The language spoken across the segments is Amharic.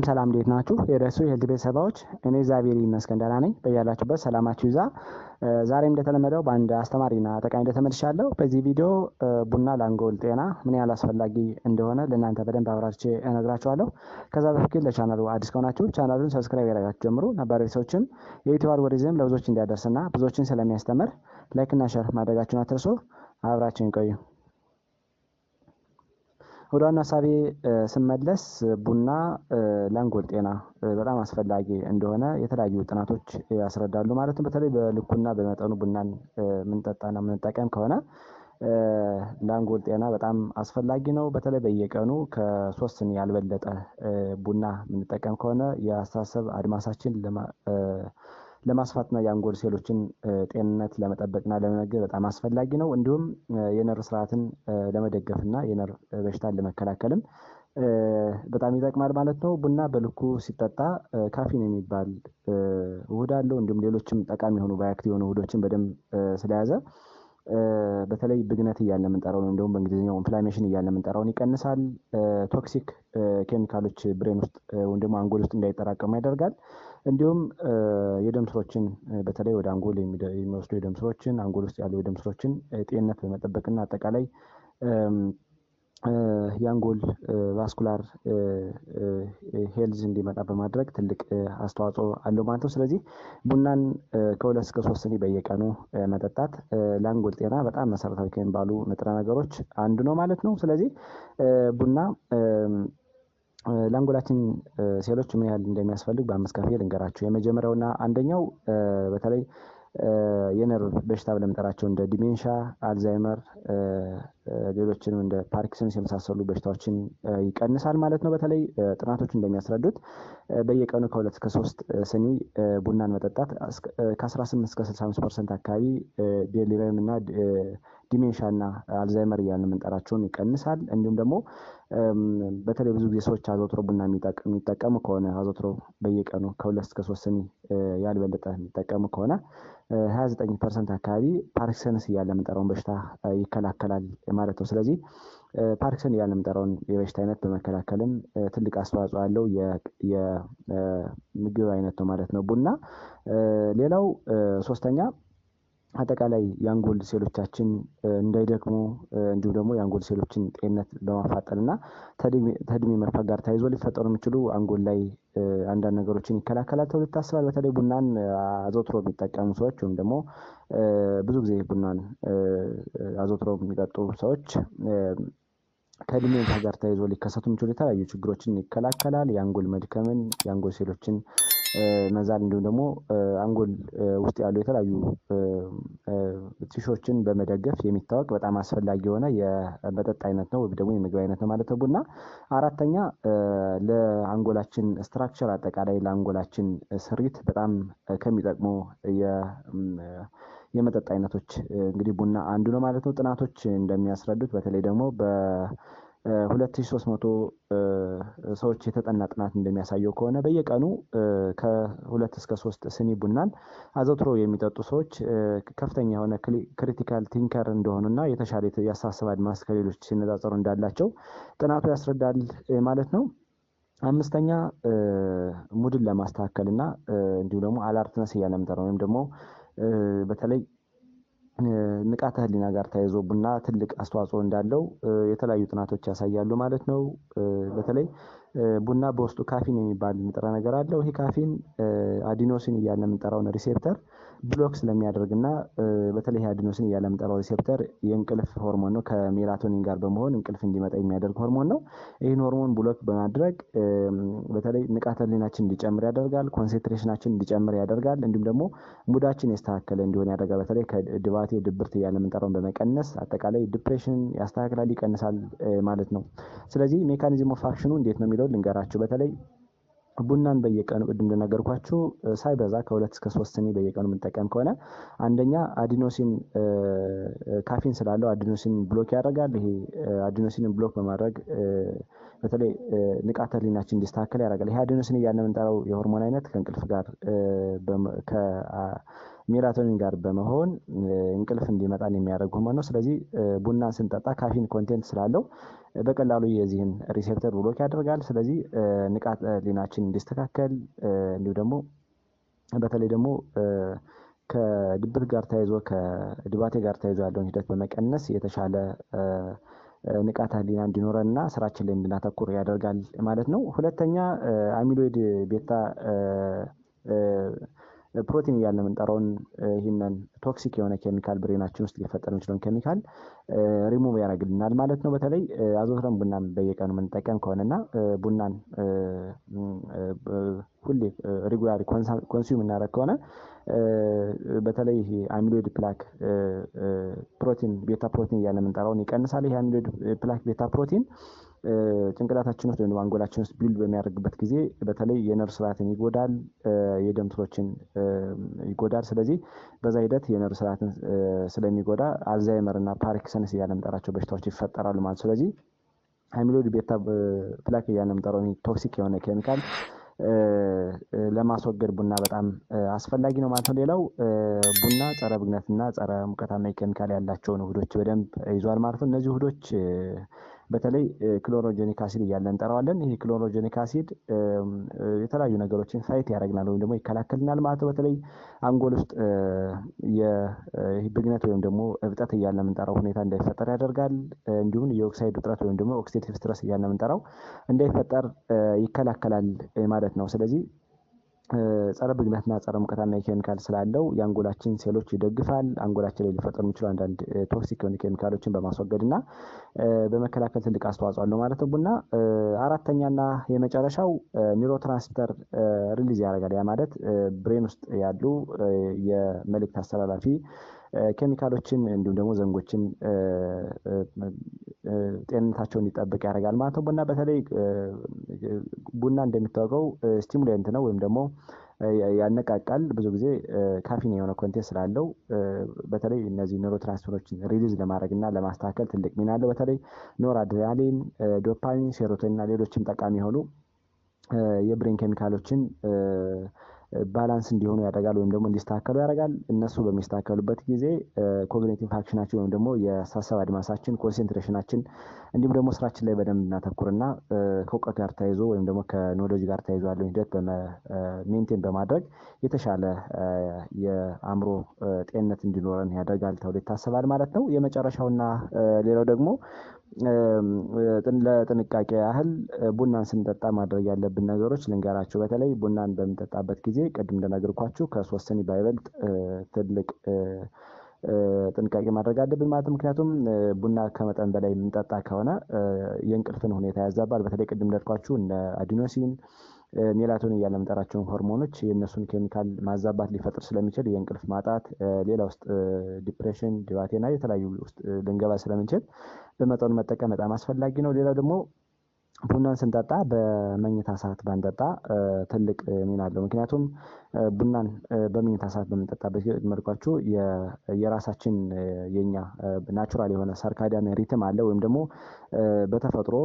ሰላም እንዴት ናችሁ? የደሱ የሄልዝ ቤተሰቦች እኔ እግዚአብሔር ይመስገን ደህና ነኝ። በያላችሁበት ሰላማችሁ ይዛ። ዛሬም እንደተለመደው በአንድ አስተማሪና ጠቃሚ ተመልሻለሁ። በዚህ ቪዲዮ ቡና ለአንጎል ጤና ምን ያህል አስፈላጊ እንደሆነ ለእናንተ በደንብ አብራርቼ እነግራችኋለሁ። ከዛ በፊት ግን ለቻናሉ አዲስ ከሆናችሁ ቻናሉን ሰብስክራይብ ያደርጋችሁ ጀምሩ። ነባር ቤተሰቦችም የዩቲዩብ አልጎሪዝም ለብዙዎች እንዲያደርስና ብዙዎችን ስለሚያስተምር ላይክ እና ሼር ማድረጋችሁን አትርሱ። አብራችሁን ቆዩ። ወደ ዋና ሀሳቤ ስመለስ ቡና ለአንጎል ጤና በጣም አስፈላጊ እንደሆነ የተለያዩ ጥናቶች ያስረዳሉ ማለት ነው። በተለይ በልኩና በመጠኑ ቡናን ምንጠጣና ምንጠቀም ከሆነ ለአንጎል ጤና በጣም አስፈላጊ ነው። በተለይ በየቀኑ ከ3 ስኒ ያልበለጠ ቡና ምንጠቀም ከሆነ የአስተሳሰብ አድማሳችን ለማስፋትና የአንጎል ሴሎችን ጤንነት ለመጠበቅና ለመመገብ በጣም አስፈላጊ ነው። እንዲሁም የነርቭ ስርዓትን ለመደገፍና የነርቭ በሽታን ለመከላከልም በጣም ይጠቅማል ማለት ነው። ቡና በልኩ ሲጠጣ ካፊን የሚባል ውህድ አለው። እንዲሁም ሌሎችም ጠቃሚ የሆኑ ባዮአክቲቭ የሆኑ ውህዶችን በደንብ ስለያዘ በተለይ ብግነት እያለ የምንጠራው ነው እንደውም በእንግሊዝኛው ኢንፍላሜሽን እያለ የምንጠራውን ይቀንሳል። ቶክሲክ ኬሚካሎች ብሬን ውስጥ ወይም ደግሞ አንጎል ውስጥ እንዳይጠራቀሙ ያደርጋል። እንዲሁም የደም ስሮችን በተለይ ወደ አንጎል የሚወስዱ የደም ስሮችን አንጎል ውስጥ ያሉ የደም ስሮችን ጤንነት በመጠበቅና አጠቃላይ የአንጎል ቫስኩላር ሄልዝ እንዲመጣ በማድረግ ትልቅ አስተዋጽኦ አለው ማለት ነው። ስለዚህ ቡናን ከ2 እስከ 3 ስኒ በየቀኑ መጠጣት ለአንጎል ጤና በጣም መሰረታዊ ከሚባሉ ንጥረ ነገሮች አንዱ ነው ማለት ነው። ስለዚህ ቡና ለአንጎላችን ሴሎች ምን ያህል እንደሚያስፈልግ በ5 ከፍዬ ልንገራችሁ። የመጀመሪያውና አንደኛው በተለይ የነርቭ በሽታ ብለን የምንጠራቸው እንደ ዲሜንሻ፣ አልዛይመር፣ ሌሎችንም እንደ ፓርኪንሰንስ የመሳሰሉ በሽታዎችን ይቀንሳል ማለት ነው። በተለይ ጥናቶች እንደሚያስረዱት በየቀኑ ከ2 እስከ 3 ስኒ ቡናን መጠጣት ከ18 እስከ 65% አካባቢ ዴሊሪየም እና ዲሜንሻ እና አልዛይመር እያልን የምንጠራቸውን ይቀንሳል። እንዲሁም ደግሞ በተለይ ብዙ ጊዜ ሰዎች አዘውትሮ ቡና የሚጠቀሙ ከሆነ አዘውትሮ በየቀኑ ከ2 እስከ 3 ስኒ ያልበለጠ የሚጠቀሙ ከሆነ 29% አካባቢ ፓርኪንሰንስ እያልን የምንጠራውን በሽታ ይከላከላል ማለት ነው። ስለዚህ ፓርኪንሰን እያልን የምንጠራውን የበሽታ አይነት በመከላከልም ትልቅ አስተዋጽኦ ያለው የምግብ አይነት ነው ማለት ነው ቡና። ሌላው ሶስተኛ አጠቃላይ የአንጎል ሴሎቻችን እንዳይደክሙ እንዲሁም ደግሞ የአንጎል ሴሎችን ጤንነት በማፋጠንና ከእድሜ መርፈቅ ጋር ተያይዞ ሊፈጠሩ የሚችሉ አንጎል ላይ አንዳንድ ነገሮችን ይከላከላል ተብሎ ይታሰባል። በተለይ ቡናን አዘውትሮ የሚጠቀሙ ሰዎች ወይም ደግሞ ብዙ ጊዜ ቡናን አዘውትሮ የሚጠጡ ሰዎች ከእድሜ ጋር ተያይዞ ሊከሰቱ የሚችሉ የተለያዩ ችግሮችን ይከላከላል። የአንጎል መድከምን፣ የአንጎል ሴሎችን መዛል እንዲሁም ደግሞ አንጎል ውስጥ ያሉ የተለያዩ ቲሾችን በመደገፍ የሚታወቅ በጣም አስፈላጊ የሆነ የመጠጥ አይነት ነው ወይም ደግሞ የምግብ አይነት ነው ማለት ነው ቡና። አራተኛ ለአንጎላችን ስትራክቸር አጠቃላይ ለአንጎላችን ስሪት በጣም ከሚጠቅሙ የመጠጥ አይነቶች እንግዲህ ቡና አንዱ ነው ማለት ነው። ጥናቶች እንደሚያስረዱት በተለይ ደግሞ በ2300 ሰዎች የተጠና ጥናት እንደሚያሳየው ከሆነ በየቀኑ ከ2 እስከ 3 ስኒ ቡናን አዘውትሮ የሚጠጡ ሰዎች ከፍተኛ የሆነ ክሪቲካል ቲንከር እንደሆኑና የተሻለ የአስተሳሰብ አድማስ ከሌሎች ሲነጻጸሩ እንዳላቸው ጥናቱ ያስረዳል ማለት ነው። አምስተኛ ሙድን ለማስተካከልና እንዲሁም ደግሞ አላርትነስ እያልን የምንጠራው ወይም ደግሞ በተለይ ንቃተ ህሊና ጋር ተያይዞ ቡና ትልቅ አስተዋጽኦ እንዳለው የተለያዩ ጥናቶች ያሳያሉ ማለት ነው። በተለይ ቡና በውስጡ ካፊን የሚባል ንጥረ ነገር አለው። ይሄ ካፊን አዲኖሲን እያልን የምንጠራውን ሪሴፕተር ብሎክ ስለሚያደርግና በተለይ አዲኖሲን እያልን የምንጠራው ሪሴፕተር የእንቅልፍ ሆርሞን ነው። ከሜላቶኒን ጋር በመሆን እንቅልፍ እንዲመጣ የሚያደርግ ሆርሞን ነው። ይህን ሆርሞን ብሎክ በማድረግ በተለይ ንቃተ ህሊናችን እንዲጨምር ያደርጋል፣ ኮንሰንትሬሽናችን እንዲጨምር ያደርጋል፣ እንዲሁም ደግሞ ሙዳችን የተስተካከለ እንዲሆን ያደርጋል። በተለይ ከድባቴ ድብርት እያልን የምንጠራውን በመቀነስ አጠቃላይ ዲፕሬሽን ያስተካክላል፣ ይቀንሳል ማለት ነው። ስለዚህ ሜካኒዝም ኦፍ አክሽኑ እንዴት ነው የሚለው ልንገራችሁ። በተለይ ቡናን በየቀኑ ቅድም እንደነገርኳችሁ ሳይበዛ ከ2 እስከ 3 ስኒ በየቀኑ የምንጠቀም ከሆነ አንደኛ አዲኖሲን ካፊን ስላለው አዲኖሲን ብሎክ ያደርጋል። ይሄ አዲኖሲንን ብሎክ በማድረግ በተለይ ንቃተ ህሊናችን እንዲስተካከል ያደርጋል። ይሄ አዲኖሲን እያልን የምንጠራው የሆርሞን አይነት ከእንቅልፍ ጋር ሜላቶኒን ጋር በመሆን እንቅልፍ እንዲመጣን የሚያደርግ ሆርሞን ነው። ስለዚህ ቡናን ስንጠጣ ካፊን ኮንቴንት ስላለው በቀላሉ የዚህን ሪሴፕተር ብሎክ ያደርጋል። ስለዚህ ንቃተ ህሊናችን እንዲስተካከል እንዲሁ ደግሞ በተለይ ደግሞ ከድብርት ጋር ተያይዞ ከድባቴ ጋር ተያይዞ ያለውን ሂደት በመቀነስ የተሻለ ንቃተ ህሊና እንዲኖረንና ስራችን ላይ እንድናተኩር ያደርጋል ማለት ነው። ሁለተኛ አሚሎይድ ቤታ ፕሮቲን እያልን የምንጠራውን ይህንን ቶክሲክ የሆነ ኬሚካል ብሬናችን ውስጥ ሊፈጠር የሚችለውን ኬሚካል ሪሙቭ ያደርግልናል ማለት ነው። በተለይ አዘውትረን ቡናን በየቀኑ የምንጠቀም ከሆነና ቡናን ሁሌ ሬጉላሪ ኮንሱም እናደርግ ከሆነ በተለይ ይሄ አሚሎይድ ፕላክ ፕሮቲን ቤታ ፕሮቲን እያልን የምንጠራውን ይቀንሳል። ይሄ አሚሎይድ ፕላክ ቤታ ፕሮቲን ጭንቅላታችን ውስጥ ወይም አንጎላችን ውስጥ ቢልድ በሚያደርግበት ጊዜ በተለይ የነርቭ ስርዓትን ይጎዳል፣ የደም ስሮችን ይጎዳል። ስለዚህ በዛ ሂደት የነርቭ ስርዓትን ስለሚጎዳ አልዛይመር እና ፓርኪንሰንስ እያልን የምንጠራቸው በሽታዎች ይፈጠራሉ ማለት። ስለዚህ አሚሎይድ ቤታ ፕላክ እያልን የምንጠራው ቶክሲክ የሆነ ኬሚካል ለማስወገድ ቡና በጣም አስፈላጊ ነው ማለት ነው። ሌላው ቡና ጸረ ብግነትና ጸረ ሙቀታማ ኬሚካል ያላቸውን ውህዶች በደንብ ይዟል ማለት ነው። እነዚህ ውህዶች በተለይ ክሎሮጀኒክ አሲድ እያልን እንጠራዋለን። ይህ ክሎሮጀኒክ አሲድ የተለያዩ ነገሮችን ፋይት ያደርግናል ወይም ደግሞ ይከላከልናል ማለት ነው። በተለይ አንጎል ውስጥ ብግነት ወይም ደግሞ እብጠት እያልን የምንጠራው ሁኔታ እንዳይፈጠር ያደርጋል። እንዲሁም የኦክሳይድ ውጥረት ወይም ደግሞ ኦክሲዴቲቭ ስትረስ እያልን የምንጠራው እንዳይፈጠር ይከላከላል ማለት ነው። ስለዚህ ጸረ ብግነትና ጸረ ሙቀታማ ኬሚካል ስላለው የአንጎላችን ሴሎች ይደግፋል። አንጎላችን ላይ ሊፈጠሩ የሚችሉ አንዳንድ ቶክሲክ የሆኑ ኬሚካሎችን በማስወገድ እና በመከላከል ትልቅ አስተዋጽኦ አለው ማለት ነው ቡና። አራተኛና የመጨረሻው ኒውሮትራንስሚተር ሪሊዝ ያደርጋል። ያ ማለት ብሬን ውስጥ ያሉ የመልእክት አስተላላፊ ኬሚካሎችን እንዲሁም ደግሞ ዘንጎችን ጤንነታቸውን እንዲጠብቅ ያደርጋል ማለት ነው። ቡና በተለይ ቡና እንደሚታወቀው ስቲሙላንት ነው ወይም ደግሞ ያነቃቃል። ብዙ ጊዜ ካፊን የሆነ ኮንቴንት ስላለው በተለይ እነዚህ ኒውሮትራንስሚተሮችን ሪሊዝ ለማድረግ እና ለማስተካከል ትልቅ ሚና አለው። በተለይ ኖርአድሬናሊን፣ ዶፓሚን፣ ሴሮቶኒን እና ሌሎችም ጠቃሚ የሆኑ የብሬን ኬሚካሎችን ባላንስ እንዲሆኑ ያደርጋል ወይም ደግሞ እንዲስተካከሉ ያደርጋል። እነሱ በሚስተካከሉበት ጊዜ ኮግኒቲቭ አክሽናችን ወይም ደግሞ የአስተሳሰብ አድማሳችን፣ ኮንሴንትሬሽናችን እንዲሁም ደግሞ ስራችን ላይ በደንብ እናተኩርና ከእውቀት ጋር ተያይዞ ወይም ደግሞ ከኖሌጅ ጋር ተያይዞ ያለውን ሂደት ሜንቴን በማድረግ የተሻለ የአእምሮ ጤንነት እንዲኖረን ያደርጋል ተብሎ ይታሰባል ማለት ነው። የመጨረሻውና ሌላው ደግሞ ለጥንቃቄ ያህል ቡናን ስንጠጣ ማድረግ ያለብን ነገሮች ልንገራችሁ። በተለይ ቡናን በምንጠጣበት ጊዜ ቅድም እንደነገርኳችሁ ከ3 ስኒ ባይበልጥ ትልቅ ጥንቃቄ ማድረግ አለብን ማለት ነው። ምክንያቱም ቡና ከመጠን በላይ የምንጠጣ ከሆነ የእንቅልፍን ሁኔታ ያዛባል። በተለይ ቅድም እንደልኳችሁ እነ አዲኖሲን፣ ሜላቶኒን እያልን የምንጠራቸውን ሆርሞኖች የእነሱን ኬሚካል ማዛባት ሊፈጥር ስለሚችል የእንቅልፍ ማጣት፣ ሌላ ውስጥ ዲፕሬሽን፣ ድባቴና የተለያዩ ውስጥ ልንገባ ስለምንችል በመጠኑ መጠቀም በጣም አስፈላጊ ነው። ሌላው ደግሞ ቡናን ስንጠጣ በመኝታ ሰዓት ባንጠጣ ትልቅ ሚና አለው። ምክንያቱም ቡናን በመኝታ ሰዓት በምንጠጣበት መልኳችሁ የራሳችን የኛ ናቹራል የሆነ ሰርካዲያን ሪትም አለ ወይም ደግሞ በተፈጥሮ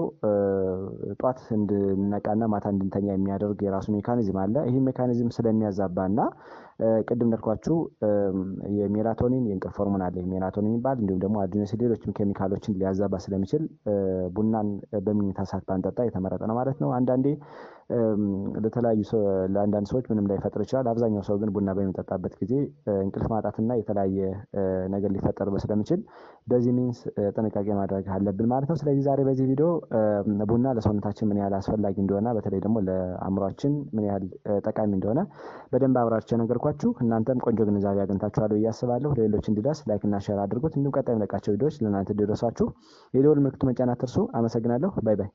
ጧት እንድንነቃና ማታ እንድንተኛ የሚያደርግ የራሱ ሜካኒዝም አለ። ይህ ሜካኒዝም ስለሚያዛባና ቅድም እንዳልኳችሁ የሜላቶኒን የእንቅልፍ ሆርሞን አለ ሜላቶኒን የሚባል እንዲሁም ደግሞ አዲኖሲን ሌሎችም ኬሚካሎችን ሊያዛባ ስለሚችል ቡናን በመኝታ ሰዓት ባንጠጣ የተመረጠ ነው ማለት ነው። አንዳንዴ ለአንዳንድ ሰዎች ምንም ላይፈጥር ይችላል። አብዛኛው ሰው ግን ቡና በሚጠጣበት ጊዜ እንቅልፍ ማጣትና የተለያየ ነገር ሊፈጠር ስለሚችል በዚህ ሚንስ ጥንቃቄ ማድረግ አለብን ማለት ነው። ስለዚህ ዛሬ በዚህ ቪዲዮ ቡና ለሰውነታችን ምን ያህል አስፈላጊ እንደሆነ በተለይ ደግሞ ለአእምሯችን ምን ያህል ጠቃሚ እንደሆነ በደንብ አብራርቼ ነገርኳችሁ። እናንተም ቆንጆ ግንዛቤ አግኝታችኋል ብዬ አስባለሁ። ለሌሎች እንዲደርስ ላይክ እና ሼር አድርጉት። እንዲሁም ቀጣይ የምለቃቸው ቪዲዮዎች ለእናንተ እንዲደርሷችሁ የደወል ምልክቱን መጫን አትርሱ። አመሰግናለሁ። ባይ ባይ።